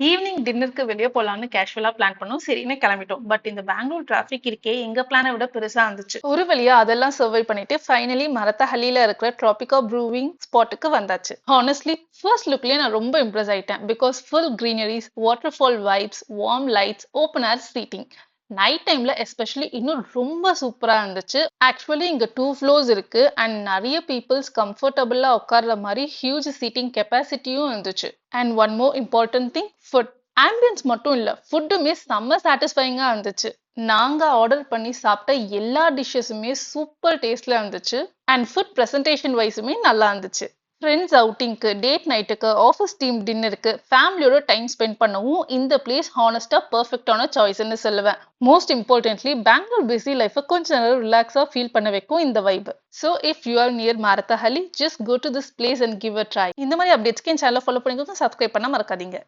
Evening டின்னருக்கு வெளியே போலான்னு கேஷுவலா பிளான் பண்ணோம். சரின்னு கிளம்பிட்டோம். பட் இந்த பெங்களூர் டிராஃபிக் இருக்கே எங்க பிளானை விட பெருசா இருந்துச்சு. ஒரு வழியா அதெல்லாம் சர்வை பண்ணிட்டு ஃபைனலி மரத்தஹள்ளியில இருக்கிற ட்ராபிகா ப்ரூவிங் ஸ்பாட்டுக்கு வந்தாச்சு. ஹானஸ்ட்லி ஃபர்ஸ்ட் லுக்லயே நான் ரொம்ப இம்ப்ரெஸ் ஆயிட்டேன். Because full greeneries, waterfall vibes, warm lights, open air seating. Night டைம்ல எஸ்பெஷலி இன்னும் ரொம்ப சூப்பரா இருந்துச்சு. ஆக்சுவலி இங்க 2 floors இருக்கு அண்ட் நிறைய பீப்புள்ஸ் கம்ஃபர்டபுளா உட்கார்ற மாதிரி ஹியூஜ் சீட்டிங் கெப்பாசிட்டியும் இருந்துச்சு. And one more important thing, food. Ambience மட்டும் இல்ல, ஃபுட்டுமே செம்ம சாட்டிஸ்ஃபைங்கா இருந்துச்சு. நாங்க ஆர்டர் பண்ணி சாப்பிட்ட எல்லா டிஷ்ஷஸுமே சூப்பர் டேஸ்ட்ல இருந்துச்சு. அண்ட் ஃபுட் பிரசன்டேஷன் வைஸுமே நல்லா இருந்துச்சு. ஃப்ரெண்ட்ஸ் அவுட்டிங்க்கு, டேட் நைட்டுக்கு, ஆஃபீஸ் டீம் டின்னருக்கு, ஃபேமிலியோட டைம் ஸ்பெண்ட் பண்ணவும் இந்த பிளேஸ் ஹானஸ்டா பெர்ஃபெக்டான சாய்ஸ்ன்னு சொல்லுவேன். மோஸ்ட் இம்பார்ட்டன்ட்லி பெங்களூர் பிஸி லைஃபை கொஞ்ச நேரம் ரிலாக்ஸா ஃபீல் பண்ண வைக்கும் இந்த vibe. So if you are near Marathahalli, just go to this place and give a try. இந்த மாதிரி அப்டேட்ஸ்க்கு என் சேனலை ஃபாலோ பண்ணிக்கோங்க, சப்ஸ்கிரைப் பண்ண மறக்காதீங்க.